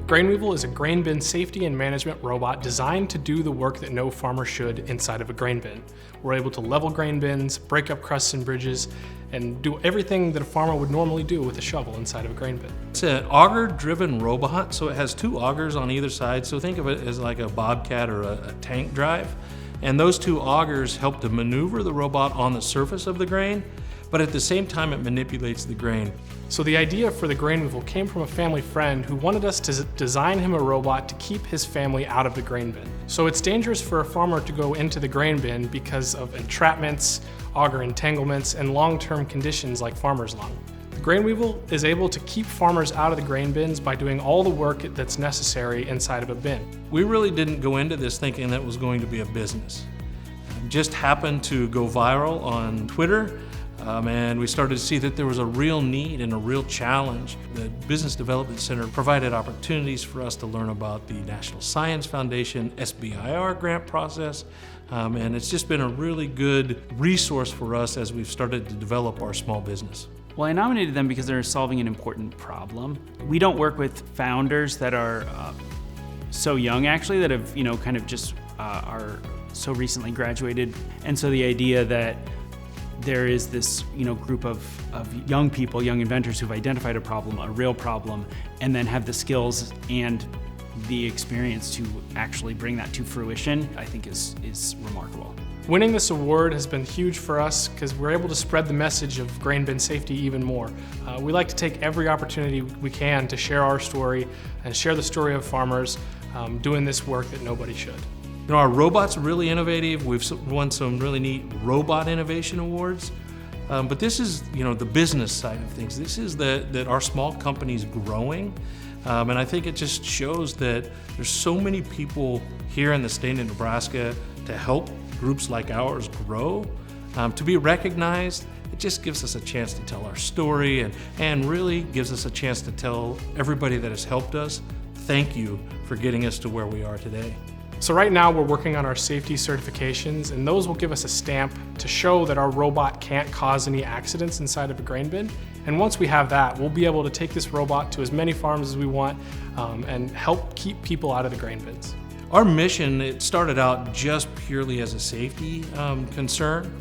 Grain Weevil is a grain bin safety and management robot designed to do the work that no farmer should inside of a grain bin. We're able to level grain bins, break up crusts and bridges, and do everything that a farmer would normally do with a shovel inside of a grain bin. It's an auger-driven robot, so it has two augers on either side, so think of it as like a bobcat or a tank drive. And those two augers help to maneuver the robot on the surface of the grain, but at the same time it manipulates the grain. So the idea for the Grain Weevil came from a family friend who wanted us to design him a robot to keep his family out of the grain bin. So it's dangerous for a farmer to go into the grain bin because of entrapments, auger entanglements, and long-term conditions like farmer's lung. The Grain Weevil is able to keep farmers out of the grain bins by doing all the work that's necessary inside of a bin. We really didn't go into this thinking that it was going to be a business. It just happened to go viral on Twitter. And we started to see that there was a real need and a real challenge. The Business Development Center provided opportunities for us to learn about the National Science Foundation SBIR grant process, and it's just been a really good resource for us as we've started to develop our small business. Well, I nominated them because they're solving an important problem. We don't work with founders that are so young, actually, that have kind of just are so recently graduated, and so the idea that there is this group of young people, young inventors who've identified a problem, a real problem, and then have the skills and the experience to actually bring that to fruition, I think is remarkable. Winning this award has been huge for us because we're able to spread the message of grain bin safety even more. We like to take every opportunity we can to share our story and share the story of farmers doing this work that nobody should. Our robot's really innovative. We've won some really neat robot innovation awards. But this is, the business side of things. This is that our small company's growing. And I think it just shows that there's so many people here in the state of Nebraska to help groups like ours grow. To be recognized, it just gives us a chance to tell our story and really gives us a chance to tell everybody that has helped us, thank you for getting us to where we are today. So right now we're working on our safety certifications, and those will give us a stamp to show that our robot can't cause any accidents inside of a grain bin. And once we have that, we'll be able to take this robot to as many farms as we want and help keep people out of the grain bins. Our mission, it started out just purely as a safety concern.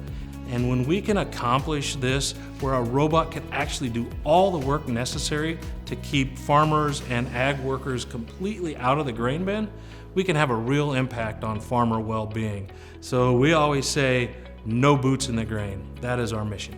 And when we can accomplish this, where a robot can actually do all the work necessary to keep farmers and ag workers completely out of the grain bin, we can have a real impact on farmer well-being. So we always say, no boots in the grain. That is our mission.